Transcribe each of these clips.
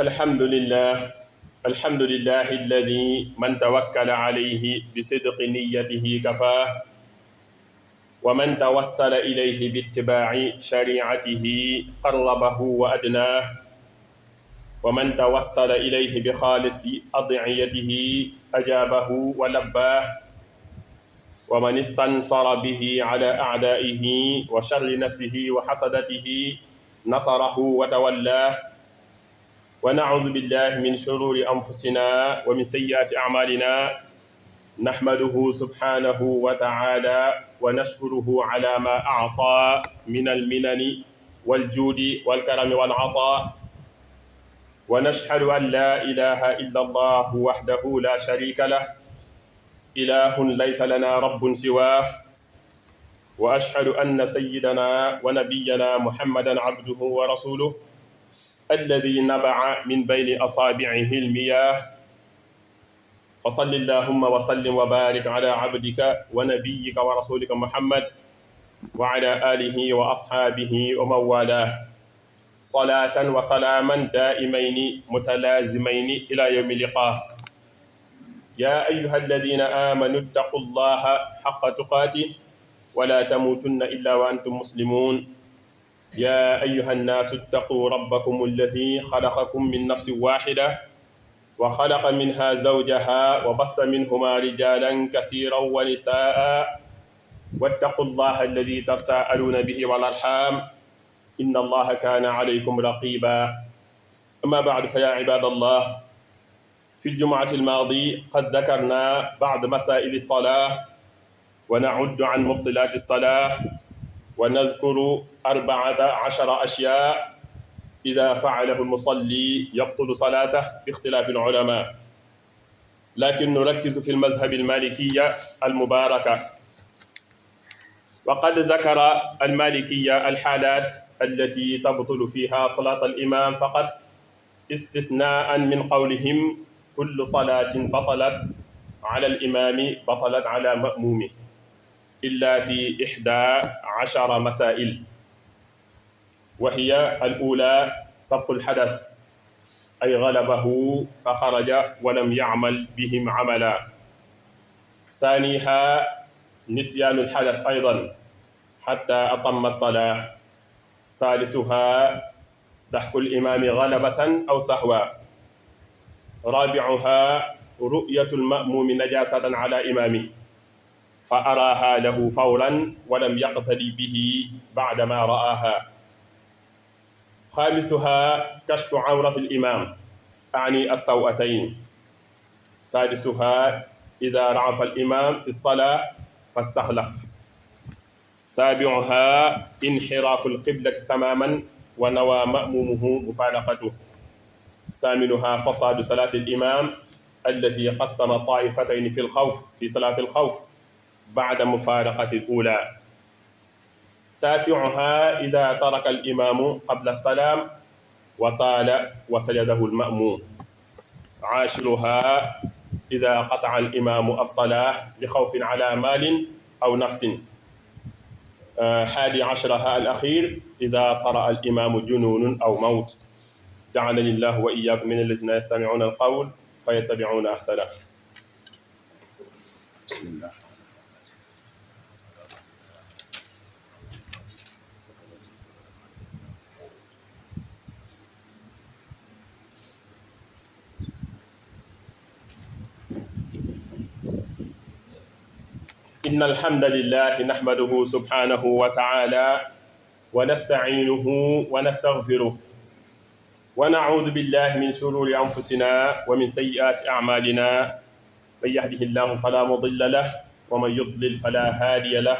الحمد لله الحمد لله الذي من توكل عليه بصدق نيته كفاه ومن توسل إليه باتباع شريعته قربه وأدناه ومن توسل إليه بخالص أضعيته أجابه ولباه ومن استنصر به على أعدائه وشر نفسه وحسدته نصره وتولاه ونعوذ بالله من شرور أنفسنا ومن سيئات أعمالنا نحمده سبحانه وتعالى ونشكره على ما أعطى من المنن والجود والكرم والعطاء ونشهد أن لا إله إلا الله وحده لا شريك له إله ليس لنا رب سواه وأشهد أن سيدنا ونبينا محمدا عبده ورسوله الذي نبع من بين أصابعه المياه فصل اللهم وسلم وبارك على عبدك ونبيك ورسولك محمد وعلى آله وأصحابه ومن والاه صلاة وسلاما دائمين متلازمين إلى يوم اللقاء يا أيها الذين آمنوا اتقوا الله حق تقاته ولا تموتن إلا وأنتم مسلمون يا أيها الناس اتقوا ربكم الذي خلقكم من نفس واحدة وخلق منها زوجها وبث منهما رجالا كثيرا ونساء واتقوا الله الذي تساءلون به والأرحام إن الله كان عليكم رقيبا أما بعد فيا عباد الله في الجمعة الماضية قد ذكرنا بعض مسائل الصلاة ونعد عن مبطلات الصلاة ونذكر 14 أشياء إذا فعله المصلي يبطل صلاته باختلاف العلماء لكن نركز في المذهب المالكية المباركة وقد ذكر المالكية الحالات التي تبطل فيها صلاة الإمام فقط استثناء من قولهم كل صلاة بطلت على الإمام بطلت على مأمومه إلا في 11 مسائل وهي الأولى سبق الحدث أي غلبه فخرج ولم يعمل بهم عملا ثانيها نسيان الحدث أيضا حتى أتم الصلاة ثالثها ضحك الإمام غلبة أو سهوا رابعها رؤية المأموم نجاسة على إمامه فأراها له فورا ولم يقتدي به بعدما رآها خامسها كشف عورة الإمام أعني السوأتين سادسها إذا رعف الإمام في الصلاة فاستخلف سابعها انحراف القبلة تماما ونوى مأمومه مفارقته ثامنها فساد صلاة الإمام الذي قسم طائفتين في الخوف في صلاة الخوف بعد مفارقة الأولى تاسعها إذا ترك الإمام قبل السلام وطال وسجده المأموم عاشرها إذا قطع الإمام الصلاة لخوف على مال أو نفس 11 الأخير إذا قرأ الإمام جنون أو موت جعلني الله وإياكم من الذين يستمعون القول فيتبعون أحسنه بسم الله إن الحمد لله نحمده سبحانه وتعالى ونستعينه ونستغفره ونعوذ بالله من شرور أنفسنا ومن سيئات أعمالنا من يهده الله فلا مضل له ومن يضلل فلا هادي له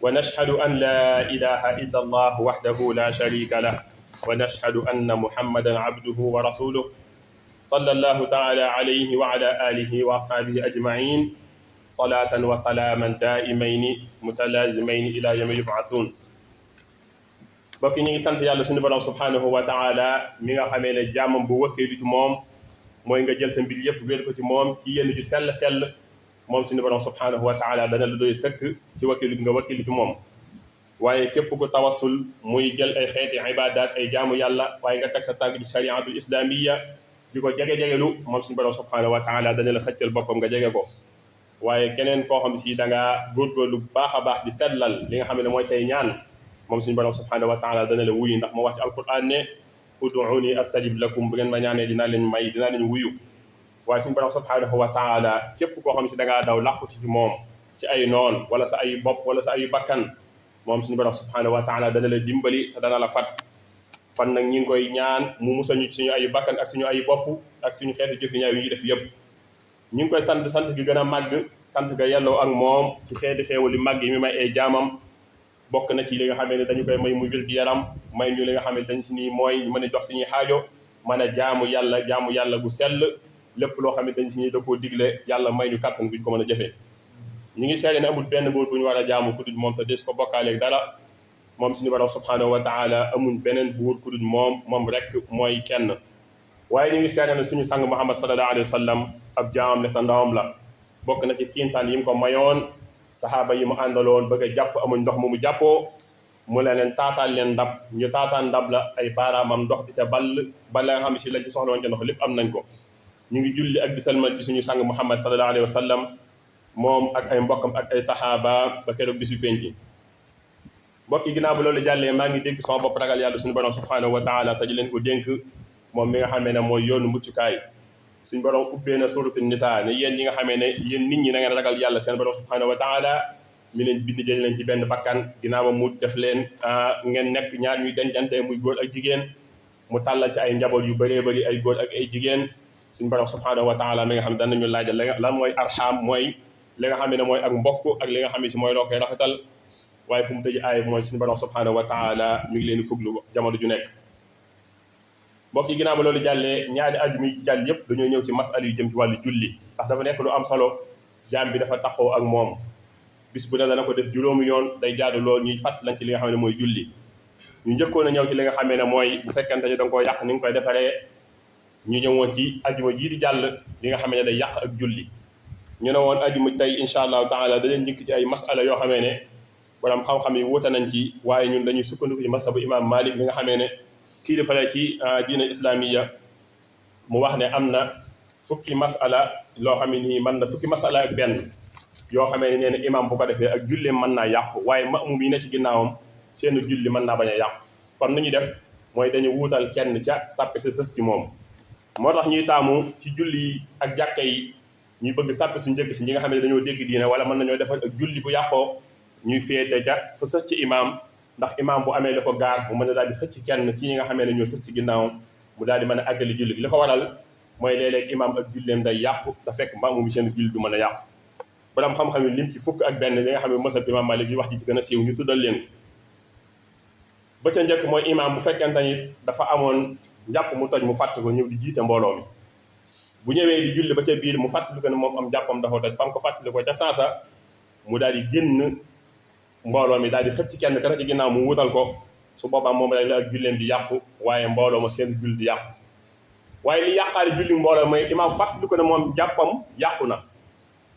ونشهد أن لا إله إلا الله وحده لا شريك له ونشهد أن محمدا عبده ورسوله صلى الله تعالى عليه وعلى آله وأصحابه أجمعين صلاة وسلاما دائمين متلازمين إلى يوم يبعثون bokk ñi ngi sant yàlla suñu borom subhanahu wa taala mi nga xamee ne jàmmam bu wëkkeelu ci moom mooy nga jël sa mbir yëpp wéer ko ci moom ci yenn ju sell moom suñu borom subhanahu wa taala dana la doy sëkk ci wakkilu nga wakkilu ci moom waaye képp ku tawassul muy jël ay xeeti ibadat ay jaamu yàlla waaye nga teg sa tànk ci shariatul islamiyya di ko jege-jegelu moom suñu borom subhanahu wa taala dana la xëccal boppam nga jege ko waaye keneen koo xam si da ngaa góorgóorlu bu baax a baax di sellal li nga xam ne mooy say ñaan moom suñu borom subhanahu wa taala dana la wuyu ndax moo wax ci alquran ne ud'uuni astajib lakum bu ngeen ma ñaanee dinaa leen may dinaa leen wuyu waaye suñu borom subhanahu wa taala képp koo xam si da ngaa daw làqu ci moom ci ay noon wala sa ay bopp wala sa ay bakkan moom suñu borom subhanahu wa taala dana la dimbali te dana la fat kon nag ñi ngi koy ñaan mu musal ñu suñu ay bakkan ak suñu ay bopp ak suñu xeeti jëfi ñaaw yu ñuy def yëpp ñu ngi koy sant gi gën a màgg sant ga yelloo ak moom ci xeeti xeewu li màgg yi mi may ay jaamam bokk na ci li nga xamee ne dañu koy may muy wér gi yaram may ñu li nga xam ne dañ si nii mooy mën a jox suñuy xaajo mën a jaamu yàlla gu sell lépp loo xam ne dañ si nii da koo digle yàlla may ñu kàttan guñ ko mën a jëfee ñi ngi seede ne amul benn buur bu ñu war a jaamu ku dul moom te des ko bokkaaleeg dara moom suñu borom subhanahu wa taala amul beneen buur ku dul moom rek mooy kenn waaye ñu ngi seede ne suñu sang Muhammad sallallahu alayhi wa sallam ab jaamam ne te ndawam la bokk na ci kiintaan yi mu ko mayoon saxaaba yi mu àndaloon bëgg a jàpp amuñ ndox mu jàppoo mu leen taataan leen ndab ñu taataan ndab la ay baaraamam ndox di ca ball nga xam ne si lañ ci soxla woon ca ndox lépp am nañ ko ñu ngi julli ak di salmal ci suñu sang Muhammad sallallahu alayhi wa sallam moom ak ay mbokkam ak ay saxaaba ba keroog bisu penci mbokk yi ginnaaw ba loolu jàllee maa ngi dégg sama bopp ragal yàlla suñu borom subhanahu wa taala te di leen ko dénk moom mi nga xamee ne mooy yoonu muccukaay suñu borom ubbee na suratu nisa ne yéen ñi nga xamee ne yéen nit ñi na ngeen ragal yàlla seen borom subhanahu wa taala mi leen bind jël leen ci benn bakkan ginnaaw ba mu def leen ngeen nekk ñaar ñuy dencante muy góor ak jigéen mu tàllal ci ay njaboot yu bëree bëri ay góor ak ay jigéen suñu borom subhanahu wa taala mi nga xam ne danañu laajal lan mooy arxam mooy li nga xam ne mooy ak mbokk ak li nga xam ne si mooy loo koy rafetal waaye fu mu tëj aay mooy suñu borom subhanahu wa taala mi ngi leen di fuglu jamono ju nekk mbokk yi ginnaaw ba loolu jàllee ñaari ajjuma yi jàll yëpp dañoo ñëw ci masala yu jëm ci wàllu julli ndax dafa nekk lu am solo jaam bi dafa taqoo ak moom bis bu ne dana ko def juróomi yoon day jaadu lool ñuy fàttalan ci li nga xam ne mooy julli ñu njëkkoon a ñëw ci li nga xamee ne mooy bu fekkente ni da nga koo yàq ni nga koy defaree ñu ñëwoon ci ajjuma jii di jàll li nga xamee ne day yàq ak julli ñu ne woon ajjuma tey incha allahu taala da leen njëkk ci ay masala yoo xamee ne borom xam-xam yi wuute nañ ci waaye ñun dañuy sukkandiku ci masabu imam Malik mi nga xamee ne kii dafa la ci diine islamiya mu wax ne am na fukki masala loo xam ne nii mën na fukki masala ak benn yoo xamee ne nee na imam bu ko defee ak julleem mën naa yàqu waaye ma'mum yi ne ci ginnaawam seen julli mën naa bañ a yàqu kon nu ñuy def mooy dañu wuutal kenn ca sàppe sa sës ci moom moo tax ñuy taamu ci julli ak jàkka yi ñuy bëgg sàppe suñu njëkk si ñi nga xam ne dañoo dégg diine wala mën nañoo defal ak julli bu yàqoo ñuy féete ca fa sës ci imam ndax imam bu amee la ko gaar mu mën a daal di xëcc kenn ci ñi nga xamee ne ñoo sës ci ginnaawam mu daal di mën a àggali julli gi li ko waral mooy léeg-léeg imam ak julleem day yàqu te fekk ma'mum seen julli du mën a yàqu borom xam-xam yi lim ci fukk ak benn li nga xam ne masab imam Malik yi wax ji ci gën a siiw ñu tuddal leen ba ca njëkk mooy imam bu fekkente ni dafa amoon njàpp mu toj mu fàtt ko ñëw di jiite mbooloo mi bu ñëwee di julli ba ca biir mu fàttali ko ne moom am jàppam dafa toj fa nga ko fàttali ko ca sansa mu daal di génn mbooloo mi daal di xëcc kenn ka ci ginnaaw mu wutal ko su boobaa moom rek la ak julleem di yàqu waaye mbooloo ma seen julli di yàqu waaye li yàqaale julli mbooloo mooy imaam fàttali ko ne moom jàppam yàqu na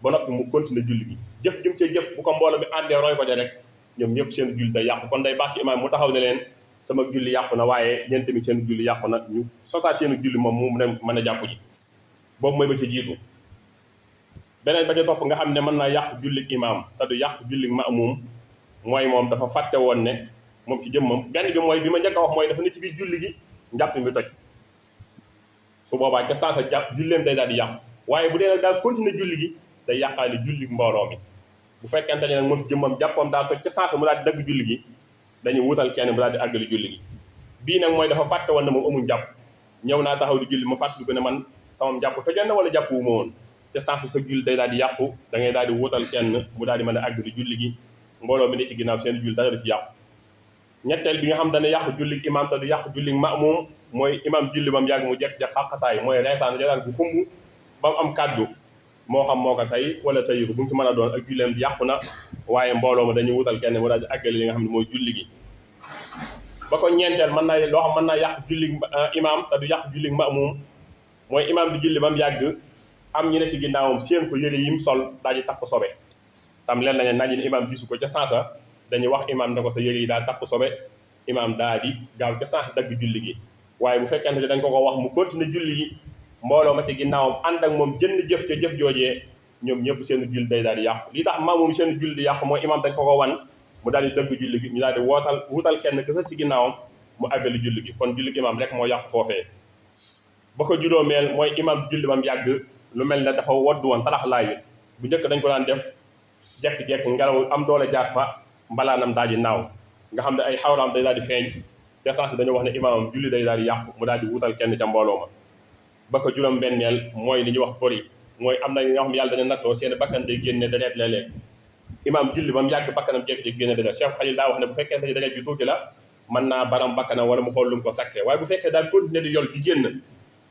ba noppi mu continuer julli gi jëf jum cee jëf bu ko mbooloo mi àndee roy ko de rek ñoom ñëpp seen julli day yàqu kon day baax ci imaam mu taxaw ne leen sama julli yàqu na waaye ñeen tamit seen julli yàqu na ñu sosaat seen julli moom mu mën a jàpp ji boobu mooy ba ca jiitu beneen ba ca topp nga xam ne mën naa yàq jullig imaam te du yàq jullig ma'mum mooy moom dafa fàtte woon ne moom ci jëmmam benn bi mooy bi ma njëkk a wax mooy dafa ne ci biir julli gi njàpp mi toj su boobaa ca sansa jàpp julleem day daal di yàqu waaye bu dee nag daal continuer julli gi day yàqaale jullig mbooloo mi bu fekkente ne nag moom jëmmam jàppam daal toj ca sansa mu daal di dagg julli gi dañuy wutal kenn mu daal di àggali julli gi bii nag mooy dafa fàtte woon ne moom amul jàpp ñëw naa taxaw di julli ma fàttali ko ne man sama jàpp tojoon na wala jàpp wu ma woon ca sansa sa julli day daal di yàqu da ngay daal di wutal kenn mu daal di mën a àggali julli gi mbooloo mi ne ci ginnaaw seen julli dara du ci yàqu ñetteel bi nga xam dana yàqu jullig imam te du yàqu jullig ma'mum mooy imam julli ba mu yàgg mu jekk-jekk xàqataay mooy reetaan bu xumb ba mu am kàddu moo xam moo ko tey wala tey bu mu ci mën a doon ak julleem di yàqu na waaye mbooloo ma dañuy wutal kenn mu daal di àggale li nga xam ne mooy julli gi ba ko ñeenteel mën naa loo xam mën naa yàq jullig imam te du yàq jullig ma'mum mooy imam di julli ba mu yàgg am ñu ne ci ginnaawam seen ko yëre yim sol daal di takk sobe tam leen nañu nañ imam gisu ko ca sansa dañuy wax imaam ne ko sa yére yi daa takk sobe imaam daa di gaaw ca sànq dagg julli gi waaye bu fekkente ne dañ ko wax mu continuer julli gi mbooloo ma ci ginnaawam ànd ak moom jënd jëf ca jëf joojee ñoom ñëpp seen julli day daal di yàqu li tax maamum seen julli di yàqu mooy imaam dañ ko wan mu daal di dagg julli gi ñu daal di wutal kenn kese ci ginnaawam mu àggali julli gi kon julli gi imaam rek moo yàqu foofee ba ko juróomeel mooy imaam julli bam yàgg lu mel ne dafa woddu woon talaxlaayu bu njëkk dañ ko daan def jekk-jekk ngelaw am doole jaar fa mbalaanam daal di naaw nga xam ne ay xawraam day daal di feeñ te sens dañoo wax ne imaamam julli day daal di yàqu mu daal di wutal kenn ca mbooloo ma ba ko juróom benneel mooy li ñuy wax pori mooy am na ñoo xam yàlla dañu nattoo seen bakkan day génne deret léeg-léeg imaam julli ba mu yàgg bakkanam jékki-jékki génne deret Cheikh Khalil daa wax ne bu fekkente ni deret bi tuuti la mën naa baram bakkanam wala mu xool lu mu ko sakkee waaye bu fekkee daal continuer di yol di génn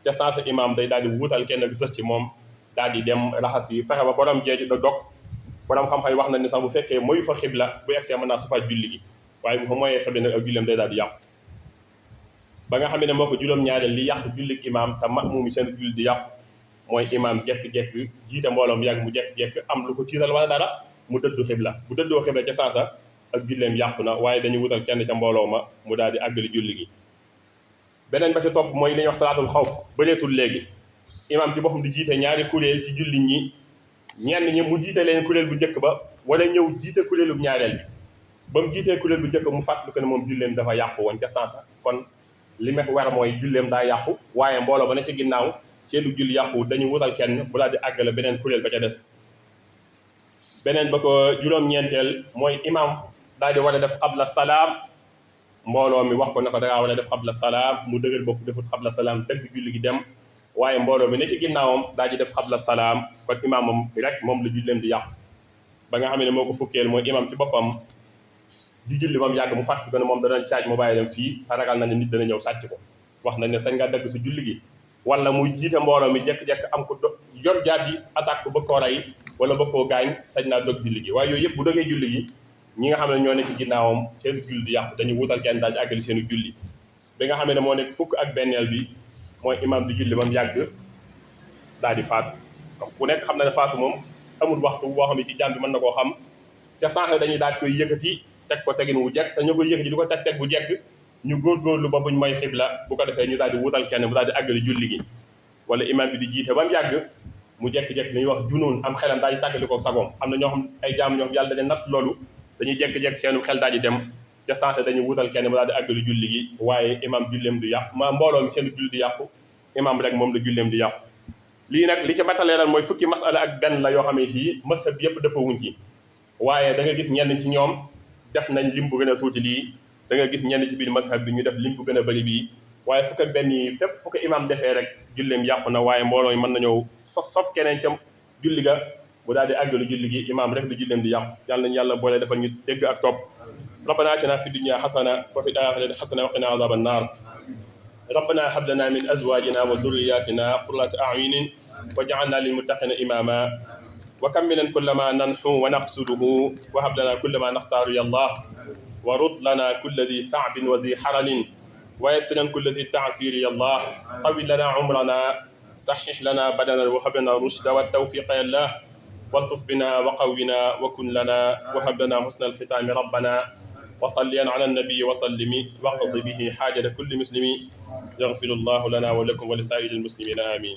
ca sens imaam day daal di wutal kenn bi sës ci moom daal di dem raxas yi fexe ba borom jeeji da dog borom xam-xam yi wax na ni sax bu fekkee mooy fa xibla bu egsee mën naa safaat julli gi waaye bu fa mooyee xibla nag ak julleem day daal di yàqu ba nga xam ne moo ko juróom-ñaareel li yàq jullig imaam te ma'muum seen julli di yàqu mooy imaam jekk-jekk jiite mbooloom yàgg mu jekk-jekk am lu ko tiital wala dara mu dëddu xibla bu dëddoo xibla ca saasa ak julleem yàqu na waaye dañuy wutal kenn ca mbooloo ma mu daal di àggali julli gi beneen ba ci topp mooy li ñuy wax salaatul xawf bëreetul léegi imaam ci boppam di jiite ñaari kuréel ci julli ñi ñenn ñi mu jiite leen kuréel bu njëkk ba wala ñëw jiite kuréelu ñaareel bi ba mu jiitee kuréel bu njëkk mu fàttali ko ne moom julleem dafa yàqu woon ca saasa kon li mex war mooy julleem daa yàqu waaye mbooloo ba ne ci ginnaaw seenu julli yàqu dañu wutal kenn bu daal di àggale beneen kuréel ba ca des beneen ba ko juróom-ñeenteel mooy imaam daal di war a def qabla salaam mbooloo mi wax ko ne ko dangaa war a def qabla salaam mu dëgër bopp defut qabla salaam dëgg julli gi dem waaye mbooloo mi ne ci ginnaawam daal di def qabla salaam kon imaamam rek moom la julleem di yàqu ba nga xam ne moo ko fukkeel mooy imaam ci boppam di julli ba mu yàgg mu fàttali ko ne moom danañ caaj mu bàyyi dem fii te ragal na ne nit dana ñëw sàcc ko wax nañ ne sañ nga dagg sa julli gi wala muy jiite mbooloo mi jekk-jekk am ko yor jaas yi attaque ko bëgg koo rey wala bëgg koo gaañ sañ naa dog julli gi waaye yooyu yëpp bu dogee julli gi ñi nga xam ne ñoo nekk ci ginnaawam seen julli di yàqu dañuy wutal kenn daal di àggali seenu julli bi nga xam ne moo nekk fukk ak benneel bi mooy imaam di julli ba mu yàgg daal di faatu ku nekk xam na ne faatu moom amul waxtu boo xam ne ci jàmm bi mën na koo xam ca sànq dañuy daal koy yëkkati teg ko tegin wu jekk te ñu koy yëkkati di ko teg bu jekk ñu góorgóorlu ba buñ mooy xibla bu ko defee ñu daal di wutal kenn mu daal di àggali julli gi wala imaam bi di jiite ba mu yàgg mu jekki-jekki li ñuy wax junoon am xelam daal di tàggali ko sagoom am na ñoo xam ay jaam ñoo xam yàlla dañu natt loolu dañuy jekki-jekki seenu xel daal di dem ca sànq dañuy wutal kenn mu daal di àggali julli gi waaye imaam julleem du yàqu mbooloo mi seen julli di yàqu imaam rek moom la julleem di yàqu lii nag li ci mataleeral mooy fukki masala ak benn la yoo xam ne si masab bi yëpp dëppoo wuñ ci waaye da nga gis ñenn ci ñoom def nañ lim bu gën a tuuti lii da nga gis ñenn ci biir masab bi ñu def lim bu gën a bëri bii waaye fukk ak benn yi fépp fukk imaam defee rek julleem yàqu na waaye mbooloo yi mën nañoo sof keneen cam julli ga bu daal di àggalu julli gi imaam rek du julleem di yàqu yàlla nañu yàlla boole defal ñu dégg ak topp rabbana atina fi dunya xasana wa fi l-axirati xasana wa qina azaban naar rabbana hab lana min azwajina wa durriyatina qurrata a'yunin waj'alna lilmuttaqina imama wa kammilan kullama nanxu wa naqsuduhu wa hab lana kullama naxtaaru ya allah wa rud lana kulla di sa'bin wa zi haralin wa yassiran kulla zi ta'siri ya allah tawil lana umrana saxix lana badana wa hab lana rushda wa tawfiqa ya allah waltuf bina wa qawwina wa kun lana wa hab lana husna alxitaami rabbana wa salliyan ala annabiyi wa sallimi waqdi bihi xaajata kulli muslimi yaxfiru allahu lana wa lakum wa li saa'iri almuslimina amin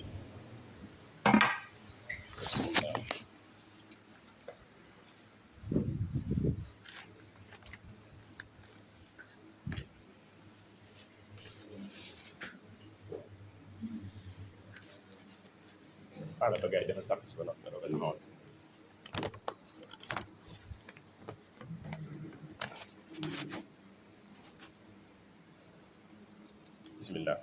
xaaral ba gars yi dafa sàpp si ba noppi nga doon bismillah